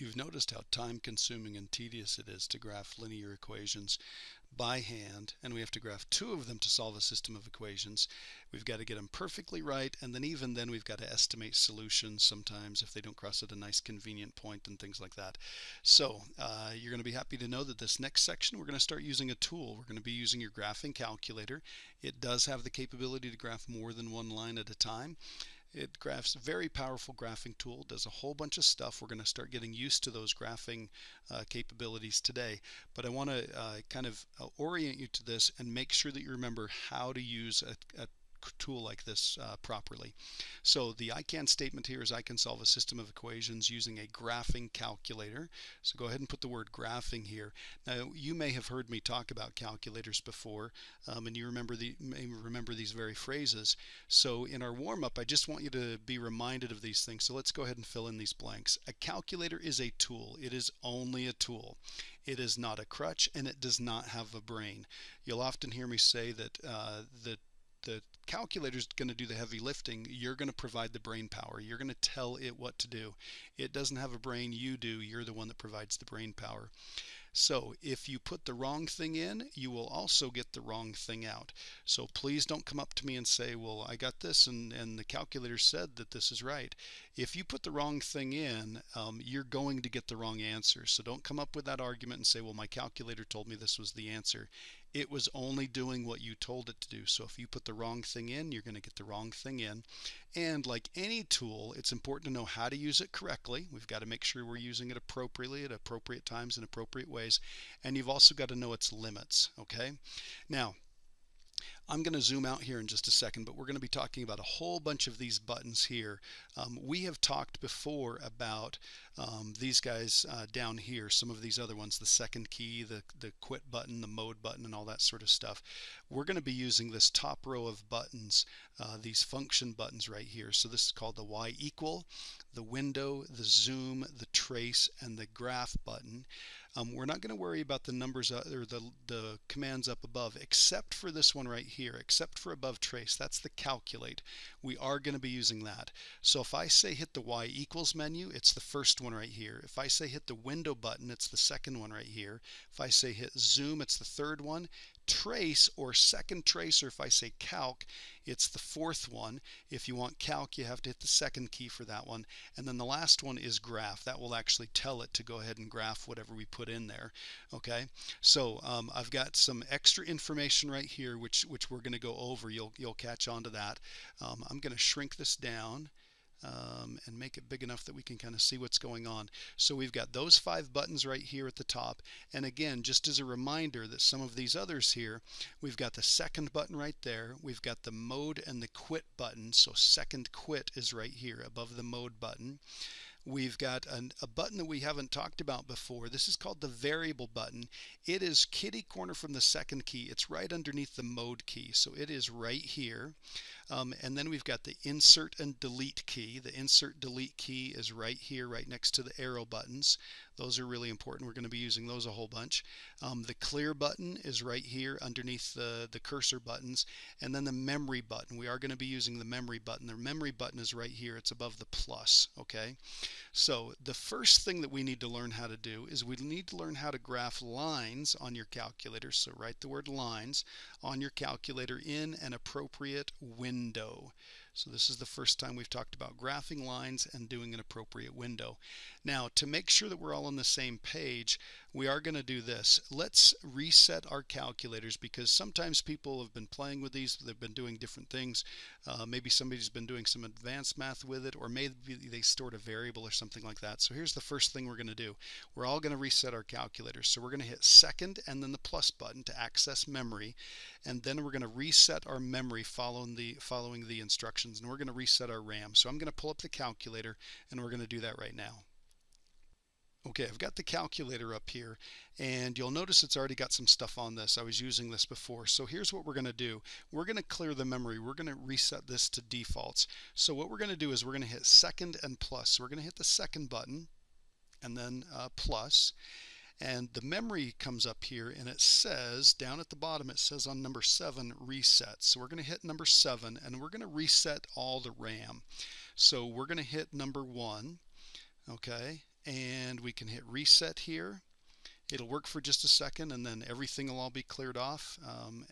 You've noticed how time-consuming and tedious it is to graph linear equations by hand, and we have to graph two of them to solve a system of equations. We've got to get them perfectly right, and then even then we've got to estimate solutions sometimes if they don't cross at a nice convenient point and things like that. So you're going to be happy to know that this next section we're going to start using a tool. We're going to be using your graphing calculator. It does have the capability to graph more than one line at a time. It graphs, very powerful graphing tool, does a whole bunch of stuff. We're going to start getting used to those graphing capabilities today. But I want to kind of orient you to this and make sure that you remember how to use a tool like this properly. So the I can statement here is I can solve a system of equations using a graphing calculator. So go ahead and put the word graphing here. Now you may have heard me talk about calculators before, and you may remember these very phrases. So in our warm-up, I just want you to be reminded of these things. So let's go ahead and fill in these blanks. A calculator is a tool. It is only a tool. It is not a crutch, and it does not have a brain. You'll often hear me say that the calculator is going to do the heavy lifting. You're going to provide the brain power. You're going to tell it what to do. It doesn't have a brain, you do. You're the one that provides the brain power. So if you put the wrong thing in, you will also get the wrong thing out. So please don't come up to me and say, well, I got this and the calculator said that this is right. If you put the wrong thing in, you're going to get the wrong answer. So don't come up with that argument and say, well, my calculator told me this was the answer. It was only doing what you told it to do. So if you put the wrong thing in, you're going to get the wrong thing in. And like any tool, it's important to know how to use it correctly. We've got to make sure we're using it appropriately at appropriate times in appropriate ways. And you've also got to know its limits, okay? Now, I'm going to zoom out here in just a second, but we're going to be talking about a whole bunch of these buttons here. We have talked before about these guys down here, some of these other ones, the second key, the quit button, the mode button, and all that sort of stuff. We're going to be using this top row of buttons, these function buttons right here. So this is called the Y equal, the window, the zoom, the trace, and the graph button. We're not going to worry about the numbers or the commands up above, except for this one right here, except for above trace. That's the calculate. We are going to be using that. So if I say hit the Y equals menu, it's the first one right here. If I say hit the window button, it's the second one right here. If I say hit zoom, it's the third one. Trace or second trace, or if I say calc, it's the fourth one. If you want calc, you have to hit the second key for that one. And then the last one is graph. That will actually tell it to go ahead and graph whatever we put in there. Okay, so I've got some extra information right here which we're going to go over. You'll catch on to that. I'm going to shrink this down and make it big enough that we can kind of see what's going on. So we've got those 5 buttons right here at the top, and again, just as a reminder that some of these others here, we've got the second button right there, we've got the mode and the quit button. So second quit is right here above the mode button. We've got a button that we haven't talked about before. This is called the variable button. It is kitty corner from the second key. It's right underneath the mode key, so it is right here. And then we've got the insert and delete key. The insert delete key is right here, right next to the arrow buttons. Those are really important. We're going to be using those a whole bunch. The clear button is right here underneath the cursor buttons. And then the memory button. We are going to be using the memory button. The memory button is right here. It's above the plus, okay? So the first thing that we need to learn how to do is we need to learn how to graph lines on your calculator. So write the word lines on your calculator in an appropriate window. So this is the first time we've talked about graphing lines and doing an appropriate window. Now, to make sure that we're all on the same page, we are going to do this. Let's reset our calculators, because sometimes people have been playing with these. They've been doing different things. Maybe somebody's been doing some advanced math with it, or maybe they stored a variable or something like that. So here's the first thing we're going to do. We're all going to reset our calculators. So we're going to hit second and then the plus button to access memory, and then we're going to reset our memory following the instructions, and we're going to reset our RAM. So I'm going to pull up the calculator, and we're going to do that right now. Okay, I've got the calculator up here, and you'll notice it's already got some stuff on this. I was using this before. So here's what we're going to do. We're going to clear the memory. We're going to reset this to defaults. So what we're going to do is we're going to hit second and plus. So we're going to hit the second button and then plus. And the memory comes up here, and it says, down at the bottom, it says on number 7, reset. So we're going to hit number 7, and we're going to reset all the RAM. So we're going to hit number 1. Okay, and we can hit reset here. It'll work for just a second and then everything will all be cleared off,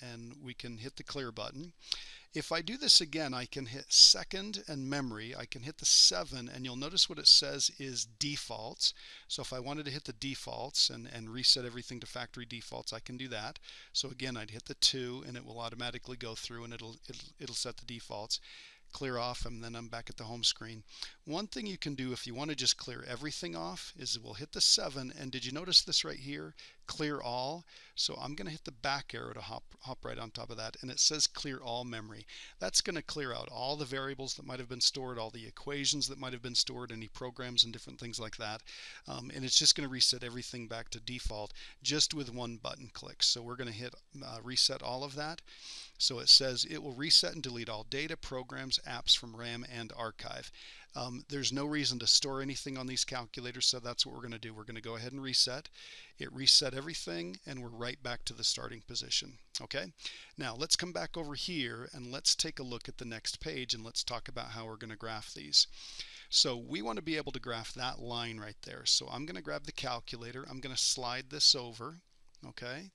and we can hit the clear button. If I do this again, I can hit second and memory. I can hit the 7 and you'll notice what it says is defaults. So if I wanted to hit the defaults and reset everything to factory defaults, I can do that. So again, I'd hit the 2 and it will automatically go through and it'll set the defaults. Clear off, and then I'm back at the home screen. One thing you can do if you want to just clear everything off is we'll hit the 7, and did you notice this right here? Clear all. So I'm going to hit the back arrow to hop right on top of that, and it says clear all memory. That's going to clear out all the variables that might have been stored, all the equations that might have been stored, any programs and different things like that. And it's just going to reset everything back to default just with one button click. So we're going to hit reset all of that. So it says it will reset and delete all data, programs, apps from RAM and archive. There's no reason to store anything on these calculators, so that's what we're going to do. We're going to go ahead and reset. It reset everything, and we're right back to the starting position. Okay? Now let's come back over here and let's take a look at the next page and let's talk about how we're going to graph these. So we want to be able to graph that line right there. So I'm going to grab the calculator. I'm going to slide this over. Okay?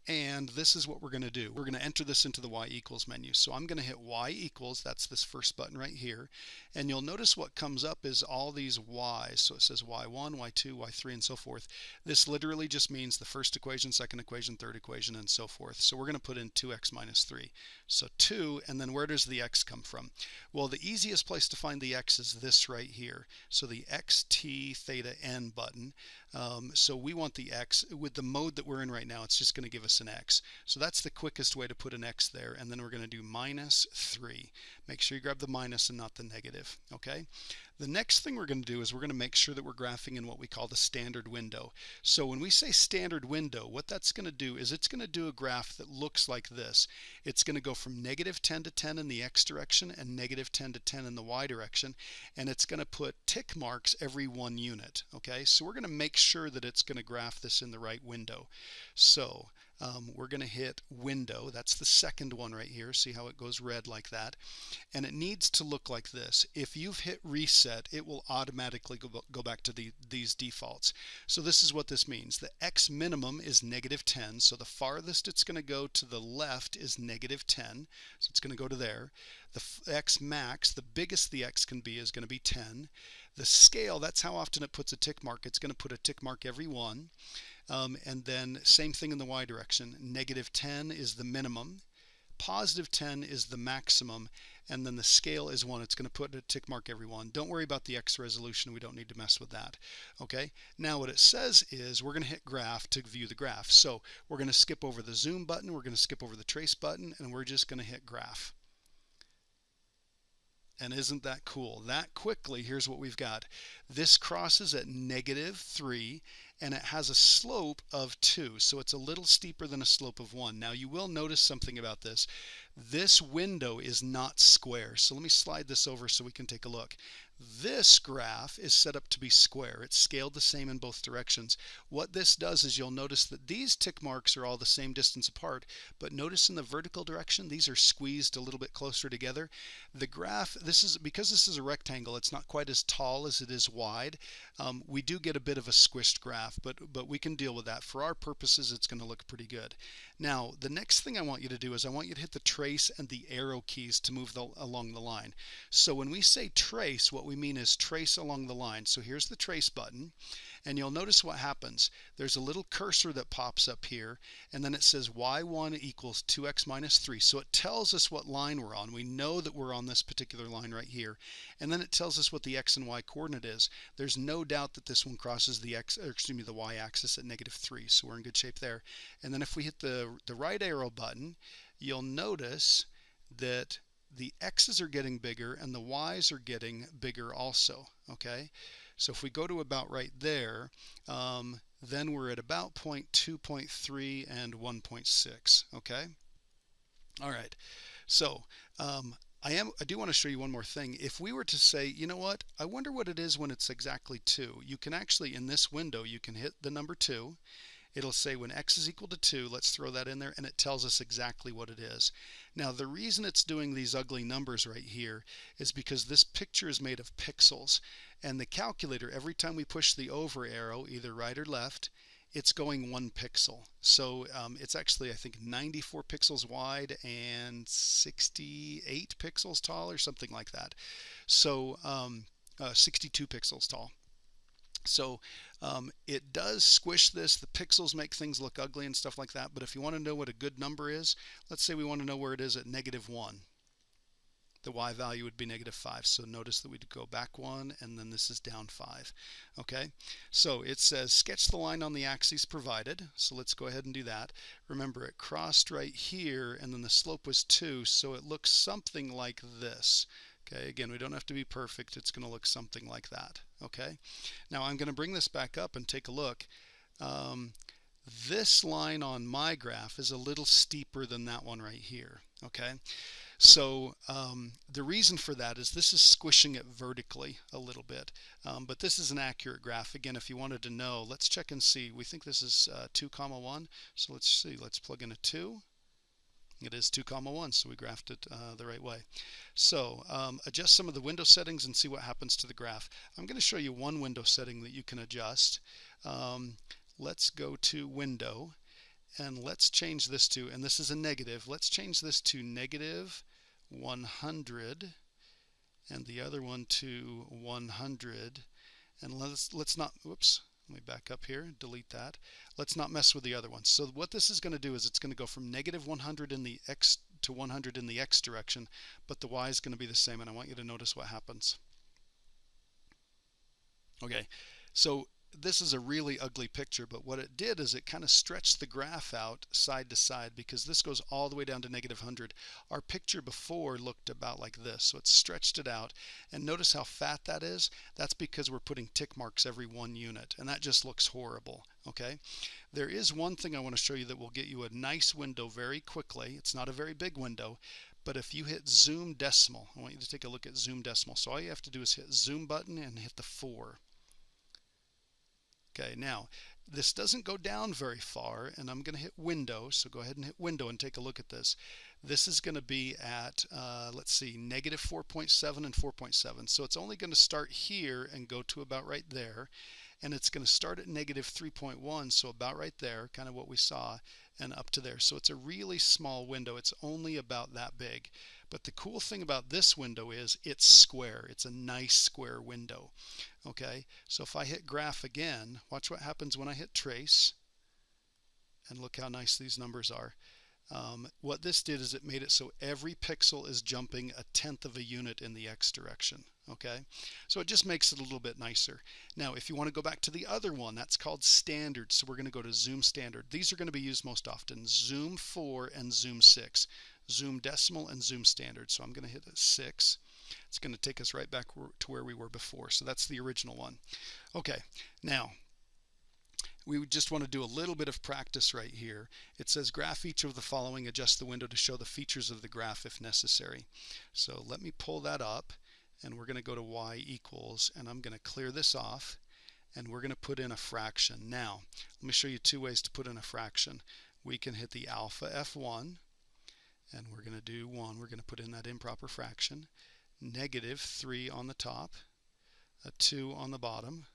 And this is what we're going to do. We're going to enter this into the y equals menu. So I'm going to hit y equals, that's this first button right here. And you'll notice what comes up is all these y's. So it says y1, y2, y3, and so forth. This literally just means the first equation, second equation, third equation, and so forth. So we're going to put in 2x minus 3. So 2, and then where does the x come from? Well, the easiest place to find the x is this right here. So the xt theta n button. So we want the x. With the mode that we're in right now, it's just going to give us an x. So that's the quickest way to put an x there. And then we're going to do minus 3. Make sure you grab the minus and not the negative. Okay? The next thing we're going to do is we're going to make sure that we're graphing in what we call the standard window. So when we say standard window, what that's going to do is it's going to do a graph that looks like this. It's going to go from negative 10 to 10 in the x direction and negative 10 to 10 in the y direction, and it's going to put tick marks every 1 unit. Okay, so we're going to make sure that it's going to graph this in the right window. So we're going to hit window. That's the second one right here. See how it goes red like that? And it needs to look like this. If you've hit reset, it will automatically go back to these defaults. So this is what this means. The x minimum is negative 10. So the farthest it's going to go to the left is negative 10. So it's going to go to there. The x max, the biggest the x can be, is going to be 10. The scale, that's how often it puts a tick mark. It's going to put a tick mark every 1. And then same thing in the y direction. Negative 10 is the minimum. Positive 10 is the maximum. And then the scale is 1. It's going to put a tick mark every 1. Don't worry about the x resolution. We don't need to mess with that. Okay. Now what it says is we're going to hit graph to view the graph. So we're going to skip over the zoom button. We're going to skip over the trace button. And we're just going to hit graph. And isn't that cool? That quickly, here's what we've got. This crosses at negative 3, and it has a slope of 2. So it's a little steeper than a slope of 1. Now you will notice something about this. This window is not square. So let me slide this over so we can take a look. This graph is set up to be square. It's scaled the same in both directions. What this does is you'll notice that these tick marks are all the same distance apart, but notice in the vertical direction, these are squeezed a little bit closer together. The graph, because this is a rectangle, it's not quite as tall as it is wide. We do get a bit of a squished graph, but we can deal with that. For our purposes, it's going to look pretty good. Now, the next thing I want you to do is I want you to hit the trace and the arrow keys to move along the line. So when we say trace, what we mean is trace along the line. So here's the trace button, and you'll notice what happens. There's a little cursor that pops up here, and then it says y1 equals 2x minus 3. So it tells us what line we're on. We know that we're on this particular line right here, and then it tells us what the x and y coordinate is. There's no doubt that this one crosses the the y-axis at negative 3, so we're in good shape there. And then if we hit the right arrow button, you'll notice that the x's are getting bigger and the y's are getting bigger also. Okay, so if we go to about right there, then we're at about 0.2, 0.3, and 1.6. Okay, all right. So I do want to show you one more thing. If we were to say, you know what, I wonder what it is when it's exactly 2. You can actually, in this window, you can hit the number 2. it'll say when x is equal to 2, let's throw that in there, and it tells us exactly what it is. Now the reason it's doing these ugly numbers right here is because this picture is made of pixels, and the calculator, every time we push the over arrow, either right or left, it's going 1 pixel. So it's actually, I think, 94 pixels wide and 68 pixels tall or something like that. So 62 pixels tall. So it does squish this. The pixels make things look ugly and stuff like that. But if you want to know what a good number is, let's say we want to know where it is at -1. The y value would be -5. So notice that we'd go back 1, and then this is down 5. Okay, so it says sketch the line on the axes provided. So let's go ahead and do that. Remember, it crossed right here, and then the slope was 2, so it looks something like this. Okay, again, we don't have to be perfect. It's going to look something like that. Okay, now I'm going to bring this back up and take a look. This line on my graph is a little steeper than that one right here. Okay, so the reason for that is this is squishing it vertically a little bit, but this is an accurate graph. Again, if you wanted to know, let's check and see. We think this is 2, 1, so let's see. Let's plug in a 2. It is 2, 1, so we graphed it the right way. So adjust some of the window settings and see what happens to the graph. I'm going to show you one window setting that you can adjust. Let's go to Window, and let's change this to, and this is a negative, let's change this to -100, and the other one to 100, and let's not, whoops, let me back up here, delete that. Let's not mess with the other ones. So what this is going to do is it's going to go from -100 in the x to 100 in the x direction, but the y is going to be the same, and I want you to notice what happens. Okay, so this is a really ugly picture, but what it did is it kind of stretched the graph out side to side, because this goes all the way down to -100. Our picture before looked about like this, so it stretched it out, and notice how fat that is. That's because we're putting tick marks every 1 unit, and that just looks horrible. Okay, there is one thing I want to show you that will get you a nice window very quickly. It's not a very big window, but if you hit zoom decimal, I want you to take a look at zoom decimal. So all you have to do is hit zoom button and hit the 4. Okay, now this doesn't go down very far, and I'm going to hit Window, so go ahead and hit Window and take a look at this. This is going to be at, let's see, -4.7 and 4.7, so it's only going to start here and go to about right there, and it's going to start at -3.1, so about right there, kind of what we saw, and up to there. So it's a really small window. It's only about that big. But the cool thing about this window is it's square. It's a nice square window. Okay, so if I hit Graph again, watch what happens when I hit Trace, and look how nice these numbers are. What this did is it made it so every pixel is jumping 1/10 of a unit in the x direction. Okay, so it just makes it a little bit nicer. Now if you want to go back to the other one, that's called Standard, so we're going to go to Zoom Standard. These are going to be used most often, Zoom 4 and Zoom 6, Zoom Decimal and Zoom Standard. So I'm going to hit a 6. It's going to take us right back to where we were before, so that's the original one. Okay, now we just want to do a little bit of practice right here. It says graph each of the following, adjust the window to show the features of the graph if necessary. So let me pull that up, and we're going to go to y equals, and I'm going to clear this off, and we're going to put in a fraction. Now let me show you 2 ways to put in a fraction. We can hit the alpha F1, and we're going to do 1. We're going to put in that improper fraction. -3 on the top, a 2 on the bottom,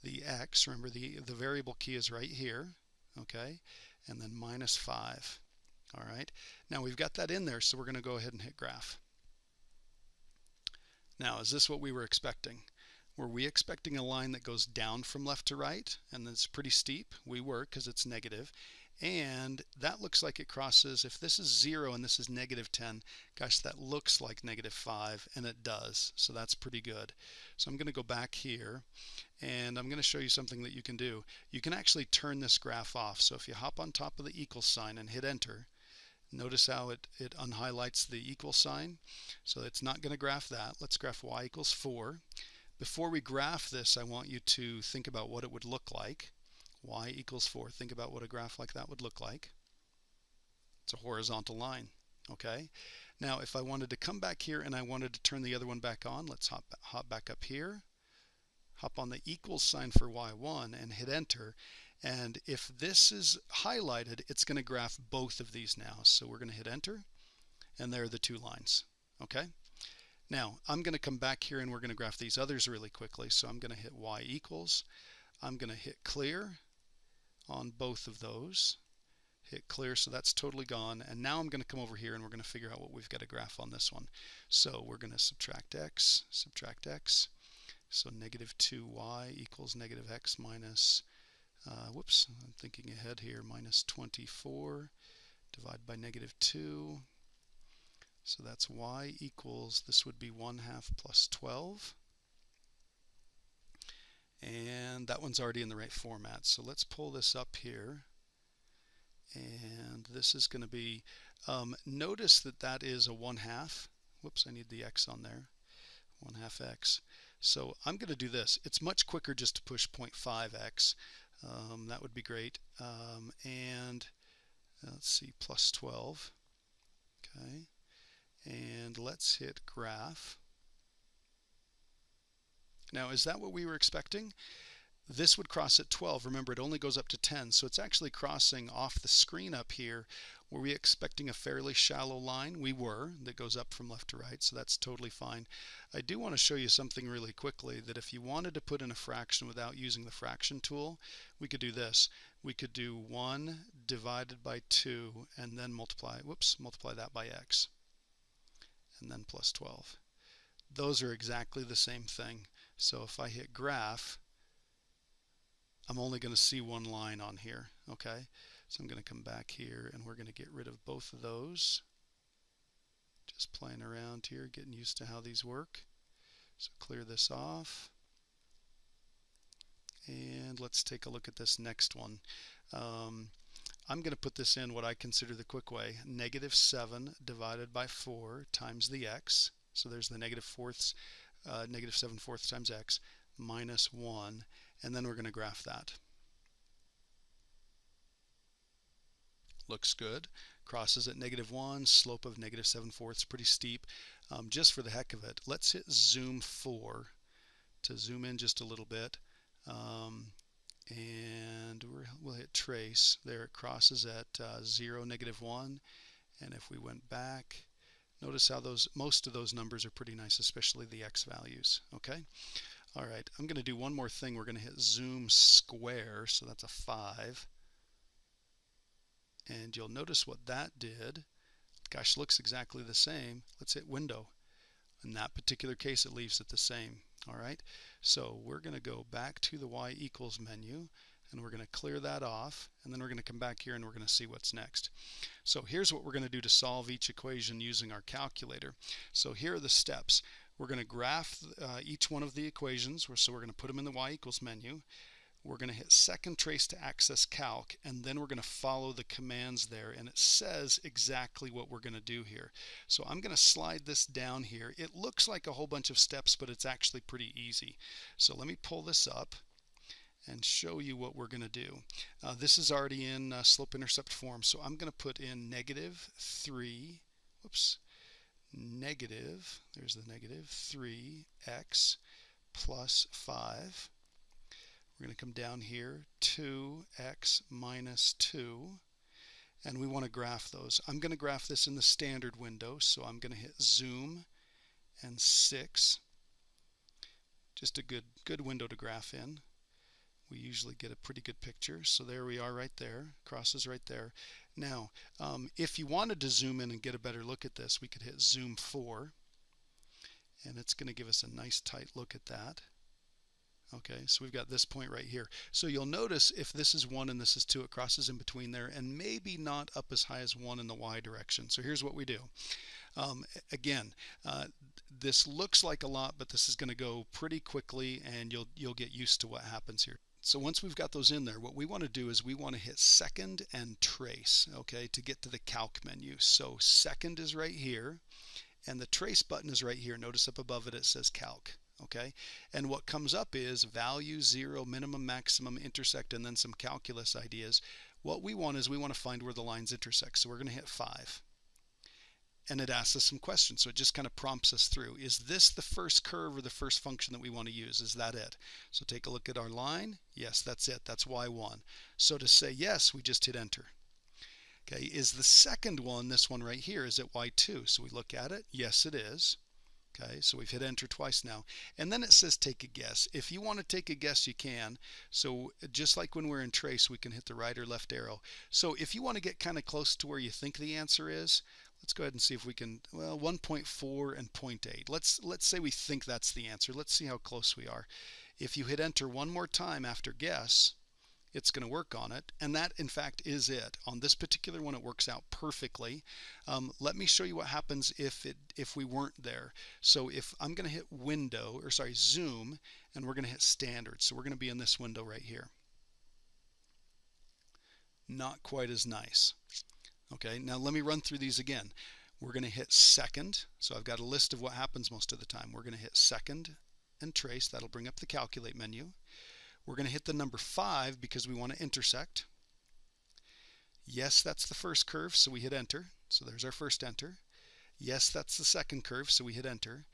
the x, remember the variable key is right here, okay, and then -5. All right, now we've got that in there, so we're going to go ahead and hit Graph. Now, is this what we were expecting? Were we expecting a line that goes down from left to right and it's pretty steep? We were, because it's negative. And that looks like it crosses, if this is 0 and this is -10, gosh, that looks like -5, and it does. So that's pretty good. So I'm going to go back here, and I'm going to show you something that you can do. You can actually turn this graph off. So if you hop on top of the equal sign and hit Enter, notice how it unhighlights the equal sign. So it's not going to graph that. Let's graph y equals 4. Before we graph this, I want you to think about what it would look like. Y equals 4. Think about what a graph like that would look like. It's a horizontal line. Okay. Now if I wanted to come back here and I wanted to turn the other one back on, let's hop back up here, hop on the equals sign for y1 and hit Enter, And if this is highlighted, it's going to graph both of these now. So we're going to hit enter, and there are the two lines. Okay? Now I'm going to come back here and we're going to graph these others really quickly. So I'm going to hit y equals. I'm going to hit clear on both of those. Hit clear, so that's totally gone. And now I'm going to come over here and we're going to figure out what we've got to graph on this one. So we're going to subtract x. So negative 2y equals negative x minus, whoops, I'm thinking ahead here, minus 24 divided by negative 2. So that's y equals, this would be 1/2 plus 12. And that one's already in the right format. So let's pull this up here. And this is going to be, notice that that is a 1/2. Whoops, I need the x on there. 1/2 x. So I'm going to do this. It's much quicker just to push 0.5x. That would be great. And let's see, plus 12. Okay. And let's hit graph. Now, is that what we were expecting? This would cross at 12. Remember, it only goes up to 10, so it's actually crossing off the screen up here. Were we expecting a fairly shallow line? We were. That goes up from left to right, so that's totally fine. I do want to show you something really quickly, that if you wanted to put in a fraction without using the fraction tool, we could do this. We could do 1 divided by 2 and then multiply that by x, and then plus 12. Those are exactly the same thing. So if I hit graph, I'm only going to see one line on here. Okay, so I'm going to come back here and we're going to get rid of both of those. Just playing around here, getting used to how these work. So clear this off. And let's take a look at this next one. I'm going to put this in what I consider the quick way. Negative 7 divided by 4 times the x. So there's the negative 7 fourths times x minus 1. And then we're going to graph that. Looks good. Crosses at negative 1, slope of negative 7 fourths, pretty steep. Just for the heck of it, let's hit zoom 4 to zoom in just a little bit. And we'll hit trace. There it crosses at 0, negative 1. And if we went back, notice how most of those numbers are pretty nice, especially the x values. Okay? All right, I'm going to do one more thing. We're going to hit zoom square, so that's a 5. And you'll notice what that did. Gosh, looks exactly the same. Let's hit window. In that particular case, it leaves it the same. All right, so we're going to go back to the y equals menu, and we're going to clear that off, and then we're going to come back here and we're going to see what's next. So here's what we're going to do to solve each equation using our calculator. So here are the steps. We're going to graph each one of the equations, so we're going to put them in the y equals menu. We're going to hit second trace to access calc, and then we're going to follow the commands there, and it says exactly what we're going to do here. So I'm going to slide this down here. It looks like a whole bunch of steps, but it's actually pretty easy. So let me pull this up and show you what we're going to do. This is already in slope-intercept form, so I'm going to put in negative 3, negative, there's the negative 3x plus 5. We're going to come down here, 2x minus 2, and we want to graph those. I'm going to graph this in the standard window, so I'm going to hit zoom and 6. Just a good window to graph in. We usually get a pretty good picture. So there we are right there, crosses right there. Now, if you wanted to zoom in and get a better look at this, we could hit zoom 4, and it's going to give us a nice tight look at that. Okay, so we've got this point right here. So you'll notice if this is 1 and this is 2, it crosses in between there, and maybe not up as high as 1 in the y direction. So here's what we do. Again, this looks like a lot, but this is going to go pretty quickly, and you'll get used to what happens here. So once we've got those in there, what we want to do is we want to hit second and trace, okay, to get to the calc menu. So second is right here, and the trace button is right here. Notice up above it, it says calc. Okay, and what comes up is value, 0, minimum, maximum, intersect, and then some calculus ideas. What we want is we want to find where the lines intersect. So we're going to hit 5. and it asks us some questions. So it just kind of prompts us through. Is this the first curve or the first function that we want to use? Is that it? So take a look at our line. Yes, that's it. That's y1. So to say yes, we just hit enter. Okay, is the second one, this one right here, is it y2? So we look at it. Yes, it is. Okay, so we've hit enter twice now. And then it says take a guess. If you want to take a guess, you can. So just like when we're in trace, we can hit the right or left arrow. So if you want to get kind of close to where you think the answer is, let's go ahead and see if we can, well, 1.4 and 0.8. Let's say we think that's the answer. Let's see how close we are. If you hit enter one more time after guess, it's going to work on it, and that in fact is it. On this particular one, it works out perfectly. Let me show you what happens if we weren't there. So if I'm going to hit window, or sorry, zoom, and we're going to hit standard. So we're going to be in this window right here. Not quite as nice. Okay, now let me run through these again. We're going to hit second. So I've got a list of what happens most of the time. We're going to hit second and trace. That'll bring up the calculate menu. We're going to hit the number 5 because we want to intersect. Yes, that's the first curve, so we hit enter. So there's our first enter. Yes, that's the second curve, so we hit enter.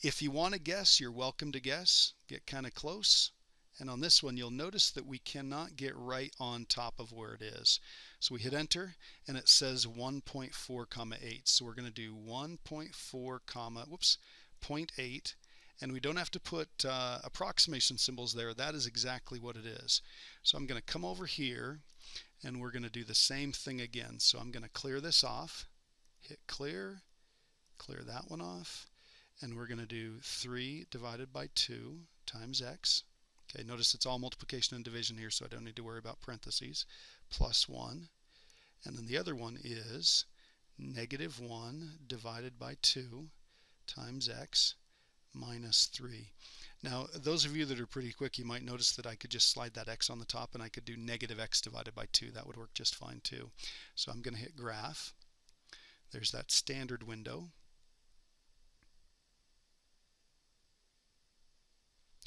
If you want to guess, you're welcome to guess. Get kind of close. And on this one, you'll notice that we cannot get right on top of where it is. So we hit enter, and it says 1.4 comma 8. So we're going to do 1.4 comma, 0.8. And we don't have to put approximation symbols there. That is exactly what it is. So I'm going to come over here, and we're going to do the same thing again. So I'm going to clear this off, hit clear, clear that one off, and we're going to do 3 divided by 2 times x. Okay, notice it's all multiplication and division here, so I don't need to worry about parentheses, plus 1. And then the other one is negative 1 divided by 2 times x minus 3. Now, those of you that are pretty quick, you might notice that I could just slide that x on the top and I could do negative x divided by 2. That would work just fine too. So I'm going to hit graph. There's that standard window.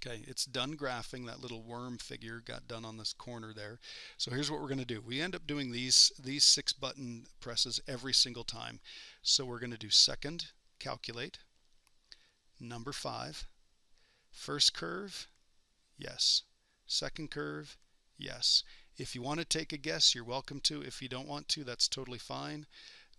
Okay, it's done graphing. That little worm figure got done on this corner there. So here's what we're going to do. We end up doing these 6 button presses every single time. So we're going to do second, calculate, number 5, first curve, yes, second curve, yes. If you want to take a guess, you're welcome to. If you don't want to, that's totally fine.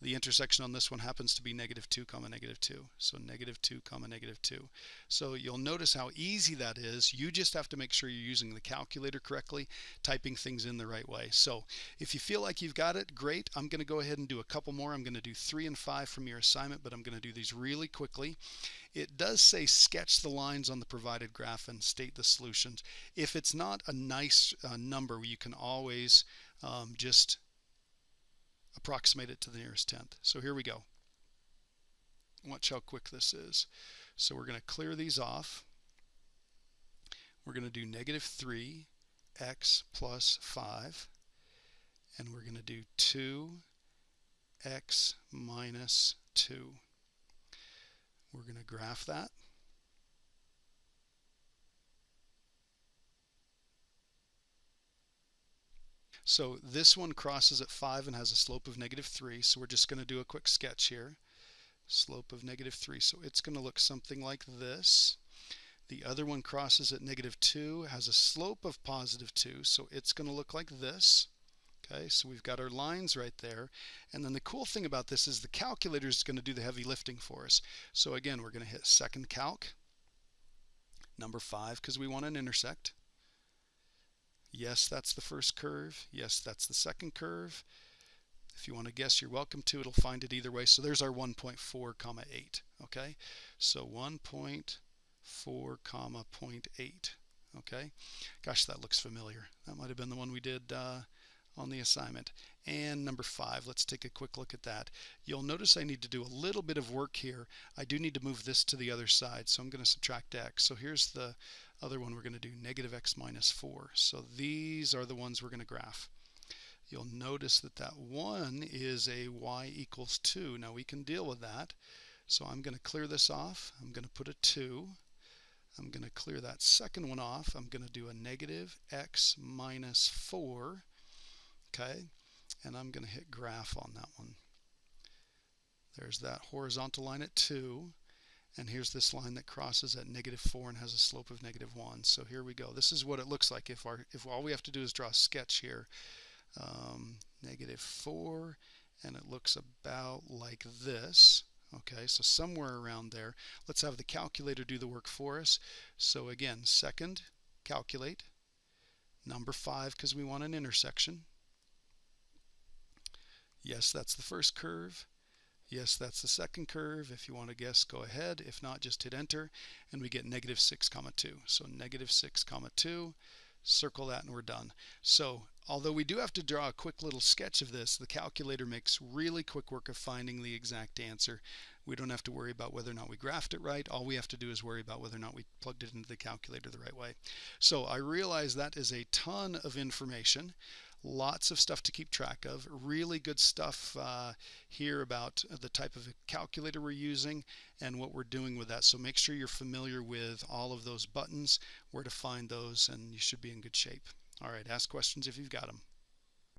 The intersection on this one happens to be negative 2 comma negative 2. So negative 2 comma negative 2. So you'll notice how easy that is. You just have to make sure you're using the calculator correctly, typing things in the right way. So if you feel like you've got it, great. I'm going to go ahead and do a couple more. I'm going to do 3 and 5 from your assignment, but I'm going to do these really quickly. It does say sketch the lines on the provided graph and state the solutions. If it's not a nice number, you can always just approximate it to the nearest tenth. So here we go. Watch how quick this is. So we're going to clear these off. We're going to do negative 3x plus 5. And we're going to do 2x minus 2. We're going to graph that. So this one crosses at 5 and has a slope of negative 3. So we're just going to do a quick sketch here. Slope of negative 3. So it's going to look something like this. The other one crosses at negative 2, has a slope of positive 2. So it's going to look like this. Okay, so we've got our lines right there. And then the cool thing about this is the calculator is going to do the heavy lifting for us. So again, we're going to hit second calc, number 5, because we want an intersect. Yes, that's the first curve. Yes, that's the second curve. If you want to guess, you're welcome to. It'll find it either way. So there's our 1.4 comma 8. Okay, so 1.4 comma 0.8. Okay, gosh, that looks familiar. That might have been the one we did on the assignment. And number 5, let's take a quick look at that. You'll notice I need to do a little bit of work here. I do need to move this to the other side, so I'm going to subtract x. So here's the other one. We're going to do negative x minus 4. So these are the ones we're going to graph. You'll notice that that one is a y equals 2. Now we can deal with that. So I'm going to clear this off. I'm going to put a 2. I'm going to clear that second one off. I'm going to do a negative x minus 4. Okay, and I'm going to hit graph on that one. There's that horizontal line at 2. And here's this line that crosses at -4 and has a slope of -1. So here we go. This is what it looks like if all we have to do is draw a sketch here. -4, and it looks about like this. Okay, so somewhere around there. Let's have the calculator do the work for us. So again, second, calculate. Number 5, because we want an intersection. Yes, that's the first curve. Yes, that's the second curve. If you want to guess, go ahead. If not, just hit enter, and we get -6, 2. So -6, 2. Circle that, and we're done. So although we do have to draw a quick little sketch of this, the calculator makes really quick work of finding the exact answer. We don't have to worry about whether or not we graphed it right. All we have to do is worry about whether or not we plugged it into the calculator the right way. So I realize that is a ton of information. Lots of stuff to keep track of. Really good stuff here about the type of calculator we're using and what we're doing with that. So make sure you're familiar with all of those buttons, where to find those, and you should be in good shape. All right, ask questions if you've got them.